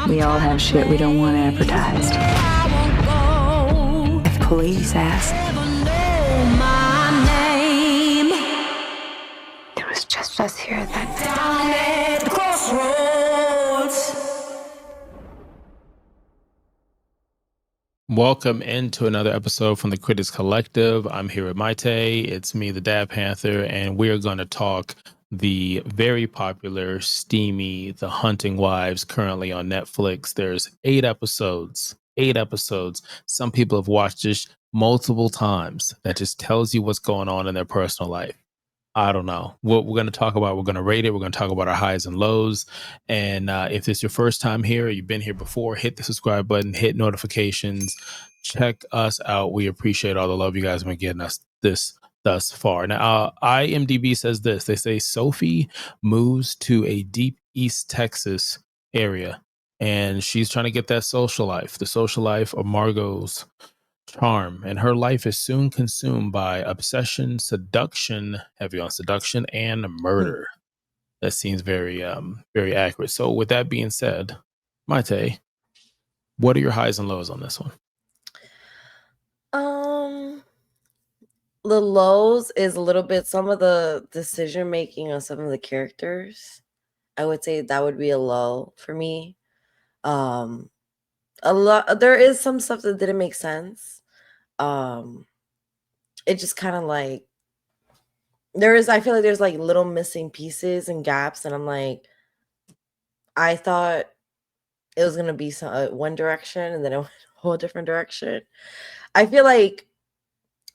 We all have shit we don't want advertised. If police ask, it was just us here that day. Welcome into another episode from the Critics Collective. I'm here with Mayte. It's me, the Dad Panther, and we're going to talk the very popular Steamy, The Hunting Wives, currently on Netflix. There's 8 episodes. 8 episodes. Some people have watched this multiple times. That just tells you what's going on in their personal life. I don't know what we're going to talk about. We're going to rate it. We're going to talk about our highs and lows. And if it's your first time here, or you've been here before, hit the subscribe button, hit notifications, check us out. We appreciate all the love you guys have been getting us thus far. Now, IMDb says this. They say Sophie moves to a deep East Texas area, and she's trying to get that social life, the social life of Margot's charm, and her life is soon consumed by obsession, seduction, heavy on seduction, and murder. That seems very very accurate. So with that being said, Mayte, what are your highs and lows on this one? The lows is a little bit some of the decision making on some of the characters. I would say that would be a low for me. A lot there is some stuff that didn't make sense. It just kind of like I feel like there's like little missing pieces and gaps, and I'm like, I thought it was gonna be one direction, and then it went a whole different direction. I feel like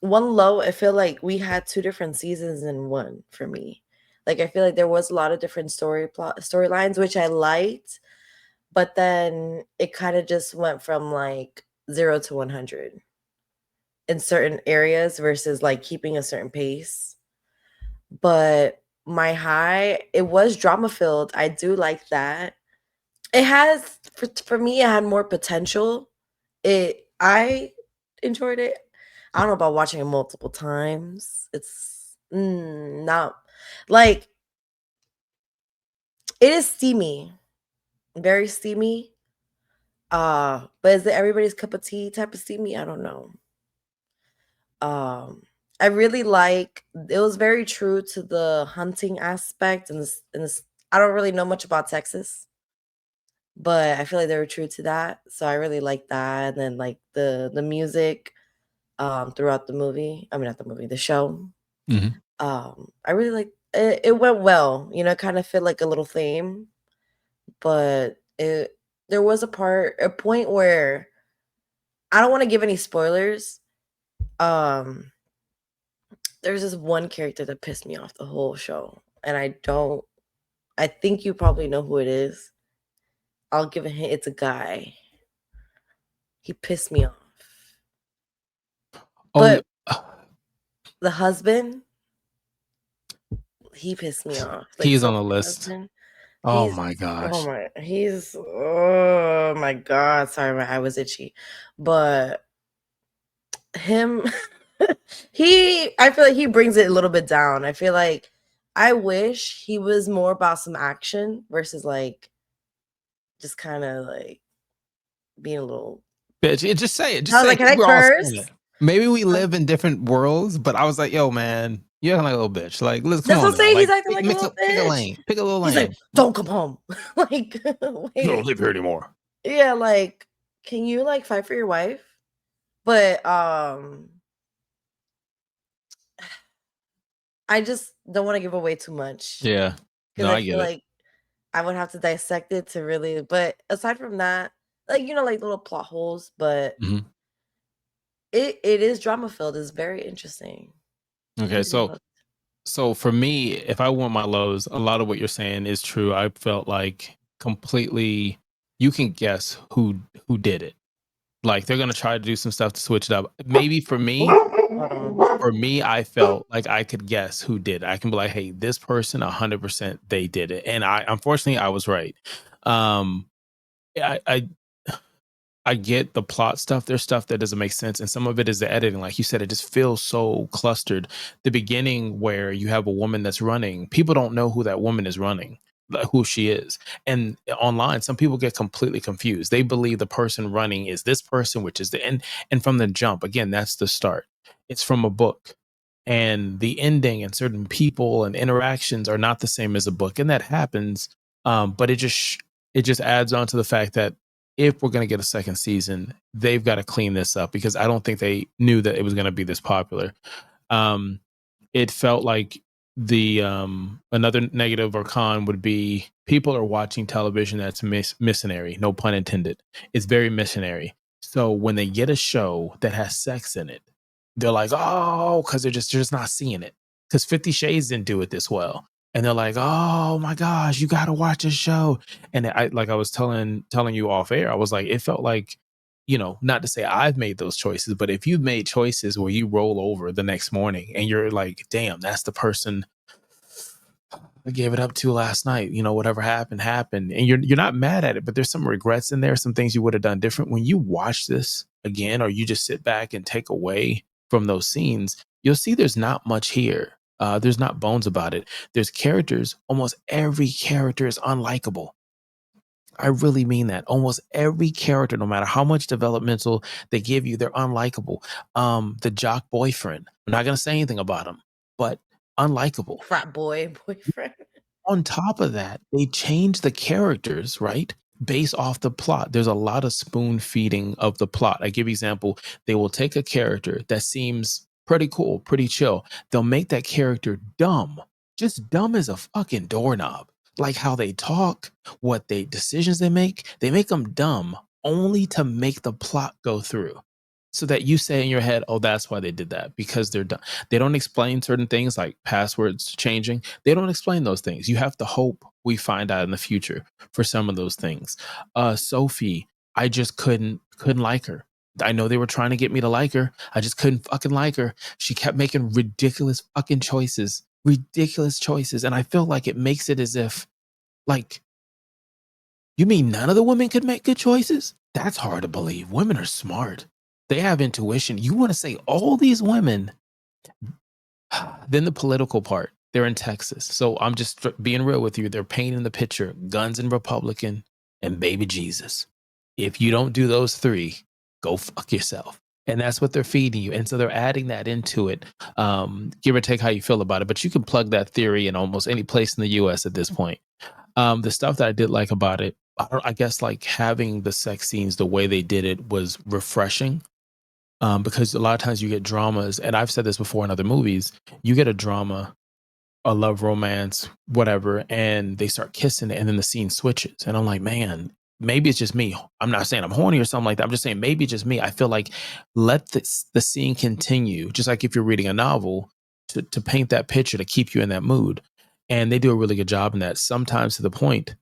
one low, I feel like we had 2 different seasons in one for me. Like, I feel like there was a lot of different storylines, which I liked, but then it kind of just went from like 0 to 100 in certain areas versus like keeping a certain pace. But my high, it was drama filled. I do like that. It has, for me, it had more potential. I enjoyed it. I don't know about watching it multiple times. It's not like, it is steamy, very steamy. But is it everybody's cup of tea type of steamy? I don't know. I really like, it was very true to the hunting aspect, and this I don't really know much about Texas, but I feel like they were true to that. So I really like that. And then like the music throughout the movie. I mean, not the movie, the show. Mm-hmm. I really like it. It went well, kind of fit like a little theme, but there was a point where I don't want to give any spoilers. There's this one character that pissed me off the whole show, and I think you probably know who it is. I'll give a hint. It's a guy. He pissed me off. But the husband, he pissed me off. Like, he's on the list. Oh my gosh. Oh my God. Sorry, my eye was itchy. But him, I feel like he brings it a little bit down. I feel like I wish he was more about some action versus like just kind of like being a little bitch. Just say it. I was like, can I curse? Maybe we live in different worlds, but I was like, yo, man, you're acting like a little bitch. Like, let's come on. That's what I'm saying. He's acting like a little bitch. Pick a lane. Pick a little lane. He's like, don't come home. Like, wait. You don't live here anymore. Yeah, like, can you like fight for your wife? But I just don't want to give away too much. Yeah. No, I get it. Like I would have to dissect it to really, but aside from that, like, like little plot holes, but it is drama filled. It's very interesting. Okay, so for me, if I want my lows, a lot of what you're saying is true. I felt like completely, you can guess who did it. Like, they're gonna try to do some stuff to switch it up. Maybe for me, I felt like I could guess who did it. I can be like, hey, this person 100% they did it, and unfortunately I was right. I get the plot stuff. There's stuff that doesn't make sense, and some of it is the editing. Like you said, it just feels so clustered. The beginning where you have a woman that's running, people don't know who that woman is running. who she is. And online, some people get completely confused. They believe the person running is this person, which is the end. And from the jump, again, that's the start. It's from a book. And the ending and certain people and interactions are not the same as a book. And that happens. But it just adds on to the fact that if we're going to get a second season, they've got to clean this up, because I don't think they knew that it was going to be this popular. It felt like the another negative or con would be people are watching television that's missionary, no pun intended. It's very missionary. So when they get a show that has sex in it, they're like, oh, because they're just not seeing it. Because 50 Shades didn't do it this well. And they're like, oh my gosh, you got to watch this show. And I was telling you off air, I was like, it felt like, not to say I've made those choices, but if you've made choices where you roll over the next morning and you're like, damn, that's the person I gave it up to last night, whatever happened, and you're not mad at it, but there's some regrets in there, some things you would have done different. When you watch this again, or you just sit back and take away from those scenes, you'll see there's not much here. There's not bones about it. There's characters. Almost every character is unlikable. I really mean that. Almost every character, no matter how much developmental they give you, they're unlikable. The jock boyfriend, I'm not going to say anything about him, but unlikable. Frat boy boyfriend. On top of that, they change the characters, right? Based off the plot. There's a lot of spoon feeding of the plot. I give you example. They will take a character that seems pretty cool, pretty chill. They'll make that character dumb, just dumb as a fucking doorknob. Like how they talk, what decisions they make them dumb only to make the plot go through. So that you say in your head, oh, that's why they did that, because they're dumb. They don't explain certain things like passwords changing. They don't explain those things. You have to hope we find out in the future for some of those things. Sophie, I just couldn't like her. I know they were trying to get me to like her. I just couldn't fucking like her. She kept making ridiculous fucking choices. And I feel like it makes it as if, like, you mean none of the women could make good choices? That's hard to believe. Women are smart. They have intuition. You want to say all these women. Then the political part. They're in Texas. So I'm just being real with you. They're painting the picture. Guns and Republican and baby Jesus. If you don't do those three, go fuck yourself. And that's what they're feeding you. And so they're adding that into it. Give or take how you feel about it. But you can plug that theory in almost any place in the US at this point. The stuff that I did like about it, I guess like having the sex scenes the way they did it was refreshing. Because a lot of times you get dramas, and I've said this before in other movies, you get a drama, a love romance, whatever, and they start kissing and then the scene switches. And I'm like, man, maybe it's just me. I'm not saying I'm horny or something like that. I'm just saying maybe it's just me. I feel like let the scene continue, just like if you're reading a novel, to paint that picture, to keep you in that mood. And they do a really good job in that, sometimes to the point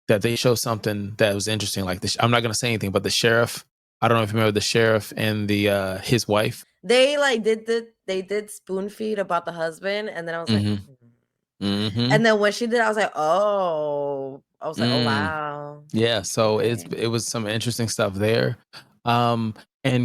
that they show something that was interesting. Like this, I'm not going to say anything, but the sheriff, I don't know if you remember the sheriff and the his wife. They like did spoon feed about the husband, and then I was like, and then when she did, I was like, oh, wow. Yeah, so it was some interesting stuff there. And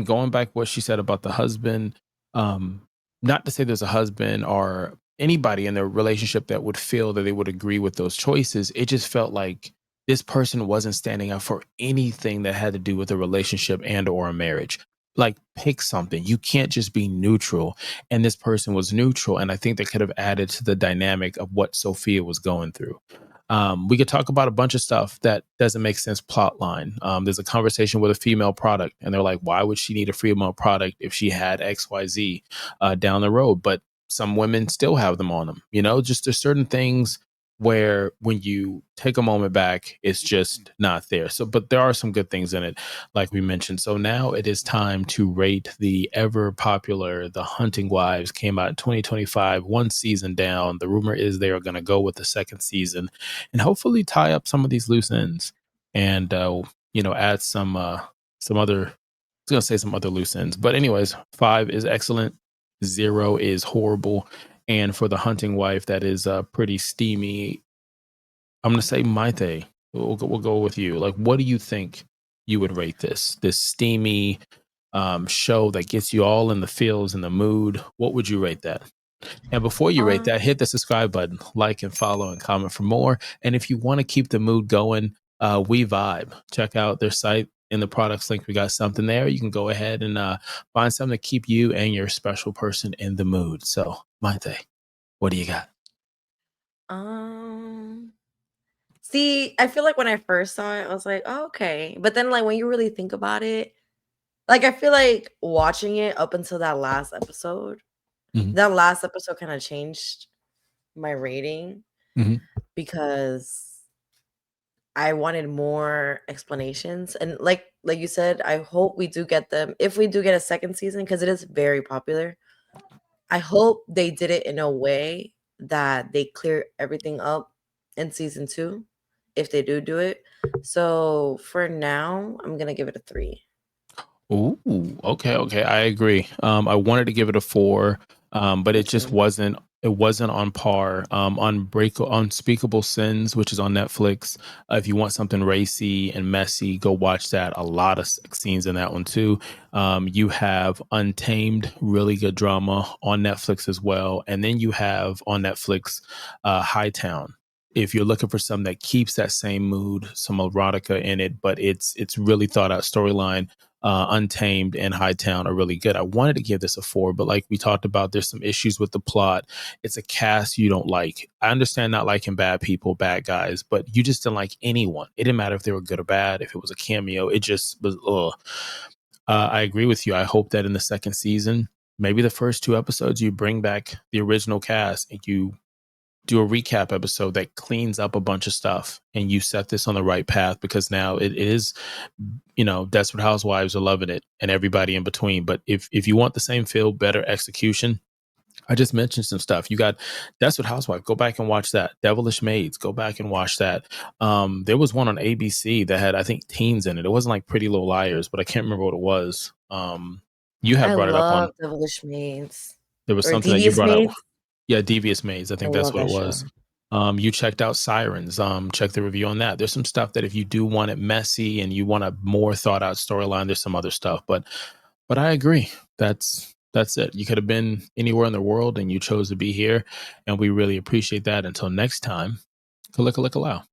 going back what she said about the husband, not to say there's a husband or anybody in their relationship that would feel that they would agree with those choices. It just felt like this person wasn't standing up for anything that had to do with a relationship and or a marriage. Like, pick something. You can't just be neutral. And this person was neutral. And I think they could have added to the dynamic of what Sophia was going through. We could talk about a bunch of stuff that doesn't make sense plot line. There's a conversation with a female product, and they're like, why would she need a female product if she had XYZ down the road? But some women still have them on them. Just there's certain things where when you take a moment back, it's just not there. So, but there are some good things in it, like we mentioned. So now it is time to rate the ever popular The Hunting Wives. Came out in 2025, one season down. The rumor is they are going to go with the second season and hopefully tie up some of these loose ends and, add some other, I was going to say some other loose ends. But anyways, 5 is excellent. 0 is horrible. And for The Hunting Wife, that is pretty steamy. I'm going to say Mayte. We'll go with you. Like, what do you think you would rate this steamy show that gets you all in the feels and the mood? What would you rate that? And before you rate that, hit the subscribe button, like and follow and comment for more. And if you want to keep the mood going, We Vibe. Check out their site. In the products link, we got something there. You can go ahead and find something to keep you and your special person in the mood. So, Mayte, what do you got? See, I feel like when I first saw it, I was like, oh, okay. But then, like, when you really think about it, like, I feel like watching it up until that last episode, that last episode kind of changed my rating because I wanted more explanations. And like you said, I hope we do get them. If we do get a second season, because it is very popular, I hope they did it in a way that they clear everything up in season 2, if they do it. So for now, I'm gonna give it a 3. Ooh, okay. I agree. I wanted to give it a 4, but it just wasn't. It wasn't on par. Unspeakable Sins, which is on Netflix. If you want something racy and messy, go watch that. A lot of scenes in that one too. You have Untamed, really good drama on Netflix as well, and then you have on Netflix Hightown. If you're looking for something that keeps that same mood, some erotica in it, but it's really thought out storyline. Untamed and Hightown are really good. I wanted to give this a 4, but like we talked about, there's some issues with the plot. It's a cast you don't like. I understand not liking bad people, bad guys, but you just didn't like anyone. It didn't matter if they were good or bad, if it was a cameo. It just was, I agree with you. I hope that in the second season, maybe the first 2 episodes, you bring back the original cast and you do a recap episode that cleans up a bunch of stuff and you set this on the right path, because now it is, Desperate Housewives are loving it and everybody in between. But if you want the same feel, better execution, I just mentioned some stuff. You got Desperate Housewife, go back and watch that. Devilish Maids, go back and watch that. There was one on ABC that had, I think, teens in it. It wasn't like Pretty Little Liars, but I can't remember what it was. You had I brought it up love on, Devilish Maids. there was Or something that you Devious brought up. Maids. Yeah, Devious Maids. I I think that's love what it that show. was. You checked out Sirens. Check the review on that. There's some stuff that if you do want it messy and you want a more thought out storyline, there's some other stuff. But I agree. That's it. You could have been anywhere in the world and you chose to be here, and we really appreciate that. Until next time, kalika allow.